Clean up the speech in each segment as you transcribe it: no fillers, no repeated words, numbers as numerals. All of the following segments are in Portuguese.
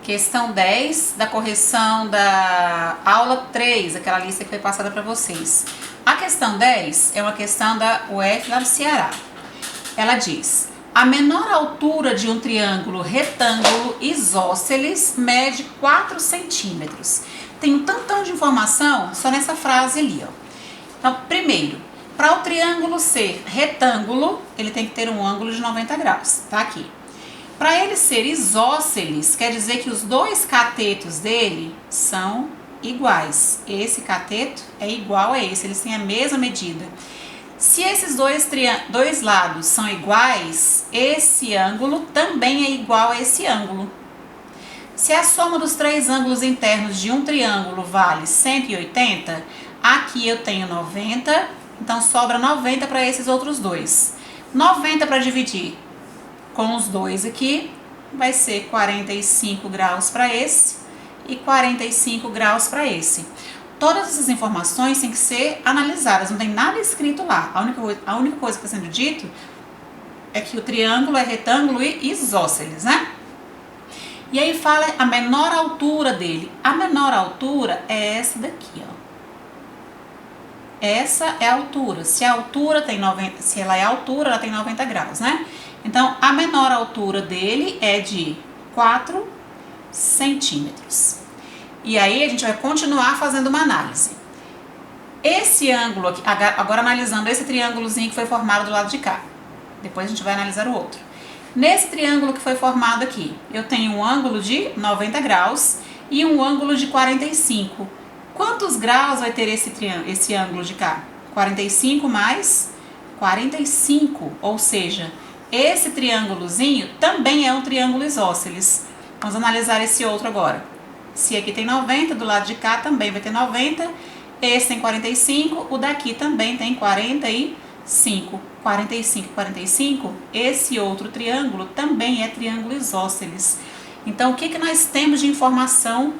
Questão 10 da correção da aula 3, aquela lista que foi passada para vocês. A questão 10 é uma questão da UF lá do Ceará. Ela diz: a menor altura de um triângulo retângulo isósceles mede 4 centímetros. Tem um tantão de informação só nessa frase ali, ó. Então, primeiro, para o triângulo ser retângulo, ele tem que ter um ângulo de 90 graus, tá aqui. Para ele ser isósceles, quer dizer que os dois catetos dele são iguais. Esse cateto é igual a esse, eles têm a mesma medida. Se esses dois lados são iguais, esse ângulo também é igual a esse ângulo. Se a soma dos três ângulos internos de um triângulo vale 180, aqui eu tenho 90, então sobra 90 para esses outros dois. 90 para dividir com os dois aqui, vai ser 45 graus para esse e 45 graus para esse. Todas essas informações têm que ser analisadas, não tem nada escrito lá. A única coisa que está sendo dito é que o triângulo é retângulo e isósceles, né? E aí fala a menor altura dele. A menor altura é essa daqui, ó. Essa é a altura. Se a altura tem 90, se ela é altura, ela tem 90 graus, né? Então, a menor altura dele é de 4 centímetros. E aí, a gente vai continuar fazendo uma análise. Esse ângulo aqui, agora analisando esse triângulozinho que foi formado do lado de cá. Depois a gente vai analisar o outro. Nesse triângulo que foi formado aqui, eu tenho um ângulo de 90 graus e um ângulo de 45. Quantos graus vai ter esse ângulo de cá? 45 mais 45, ou seja, esse triângulozinho também é um triângulo isósceles. Vamos analisar esse outro agora. Se aqui tem 90, do lado de cá também vai ter 90. Esse tem 45, o daqui também tem 45. 45, 45, esse outro triângulo também é triângulo isósceles. Então, o que nós temos de informação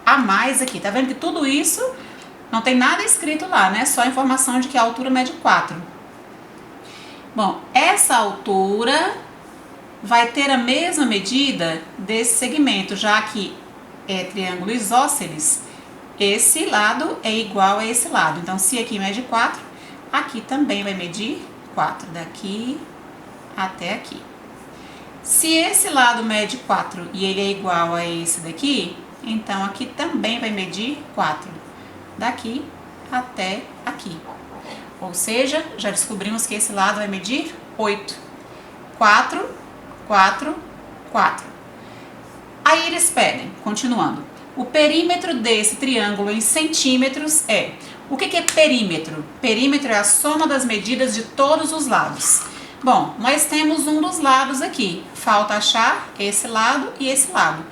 a mais aqui? Tá vendo que tudo isso não tem nada escrito lá, né? Só a informação de que a altura mede 4. Bom, essa altura vai ter a mesma medida desse segmento, já que é triângulo isósceles, esse lado é igual a esse lado. Então, se aqui mede 4, aqui também vai medir 4, daqui até aqui. Se esse lado mede 4 e ele é igual a esse daqui, então aqui também vai medir 4, daqui até aqui. Ou seja, já descobrimos que esse lado vai medir 8. 4, 4, 4. Aí eles pedem, continuando, o perímetro desse triângulo em centímetros é... O que é perímetro? Perímetro é a soma das medidas de todos os lados. Bom, nós temos um dos lados aqui, falta achar esse lado e esse lado.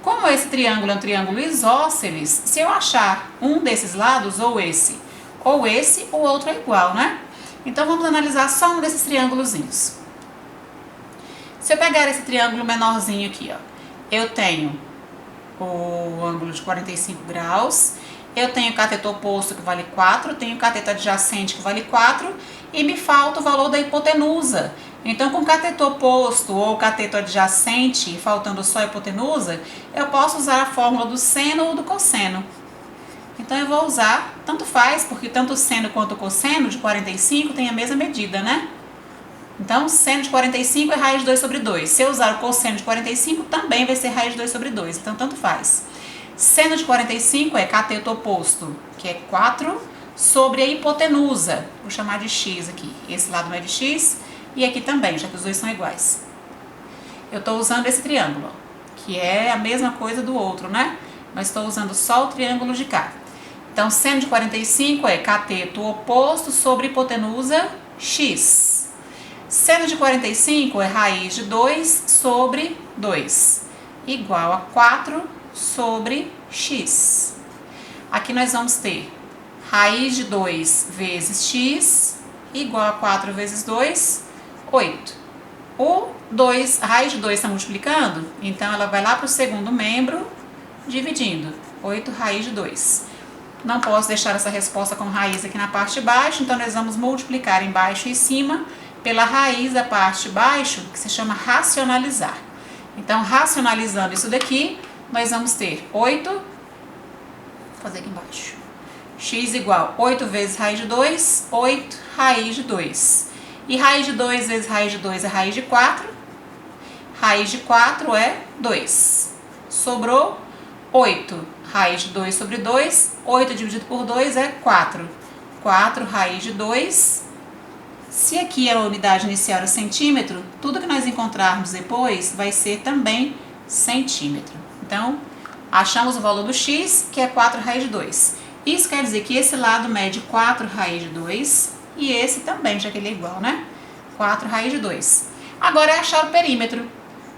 Como esse triângulo é um triângulo isósceles, se eu achar um desses lados, ou esse, o outro é igual, né? Então, vamos analisar só um desses triângulozinhos. Se eu pegar esse triângulo menorzinho aqui, ó, eu tenho o ângulo de 45 graus, eu tenho o cateto oposto que vale 4, tenho o cateto adjacente que vale 4 e me falta o valor da hipotenusa. Então, com o cateto oposto ou o cateto adjacente, faltando só a hipotenusa, eu posso usar a fórmula do seno ou do cosseno. Então, eu vou usar, tanto faz, porque tanto o seno quanto o cosseno de 45 tem a mesma medida, né? Então, seno de 45 é raiz de 2 sobre 2. Se eu usar o cosseno de 45, também vai ser raiz de 2 sobre 2. Então, tanto faz. Seno de 45 é cateto oposto, que é 4, sobre a hipotenusa. Vou chamar de x aqui. Esse lado mede x e aqui também, já que os dois são iguais. Eu estou usando esse triângulo, que é a mesma coisa do outro, né? Mas estou usando só o triângulo de cá. Então, seno de 45 é cateto oposto sobre hipotenusa x. Seno de 45 é raiz de 2 sobre 2, igual a 4 sobre x. Aqui nós vamos ter raiz de 2 vezes x, igual a 4 vezes 2, 8. A raiz de 2 está multiplicando, então ela vai lá para o segundo membro, dividindo. 8 raiz de 2. Não posso deixar essa resposta com raiz aqui na parte de baixo, então nós vamos multiplicar embaixo e em cima pela raiz da parte de baixo, que se chama racionalizar. Então, racionalizando isso daqui, nós vamos ter 8, vou fazer aqui embaixo, x igual 8 vezes raiz de 2, 8 raiz de 2. E raiz de 2 vezes raiz de 2 é raiz de 4, raiz de 4 é 2. Sobrou 8, raiz de 2 sobre 2, 8 dividido por 2 é 4. 4 raiz de 2. Se aqui a unidade inicial era centímetro, tudo que nós encontrarmos depois vai ser também centímetro. Então, achamos o valor do x, que é 4 raiz de 2. Isso quer dizer que esse lado mede 4 raiz de 2 e esse também, já que ele é igual, né? 4 raiz de 2. Agora é achar o perímetro.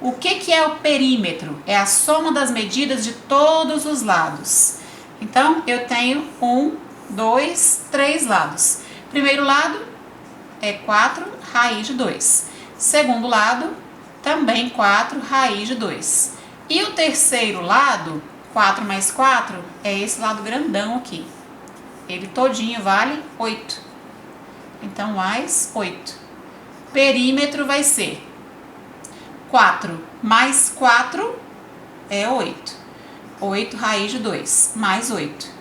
O que é o perímetro? É a soma das medidas de todos os lados. Então, eu tenho 1, 2, 3 lados. Primeiro lado é 4 raiz de 2. Segundo lado, também 4 raiz de 2. E o terceiro lado, 4 mais 4, é esse lado grandão aqui. Ele todinho vale 8. Então, mais 8. Perímetro vai ser 4 mais 4 é 8. 8 raiz de 2, mais 8.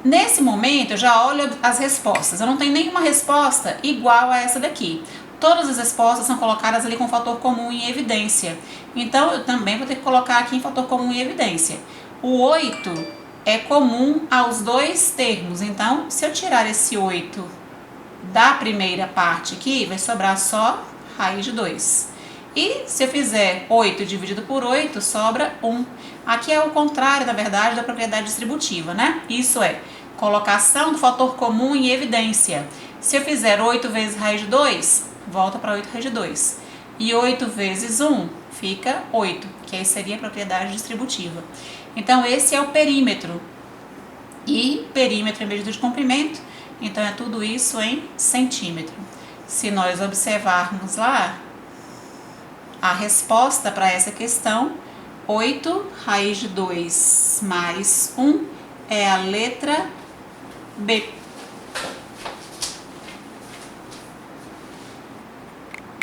Nesse momento, eu já olho as respostas. Eu não tenho nenhuma resposta igual a essa daqui. Todas as respostas são colocadas ali com fator comum em evidência. Então, eu também vou ter que colocar aqui em fator comum em evidência. O 8 é comum aos dois termos. Então, se eu tirar esse 8 da primeira parte aqui, vai sobrar só raiz de 2. E se eu fizer 8 dividido por 8, sobra 1. Aqui é o contrário, na verdade, da propriedade distributiva, né? Isso é, colocação do fator comum em evidência. Se eu fizer 8 vezes raiz de 2, volta para 8 raiz de 2. E 8 vezes 1 fica 8, que aí seria a propriedade distributiva. Então, esse é o perímetro. E perímetro é medida de comprimento, então é tudo isso em centímetro. Se nós observarmos lá, a resposta para essa questão, 8 raiz de 2 mais 1 é a letra B.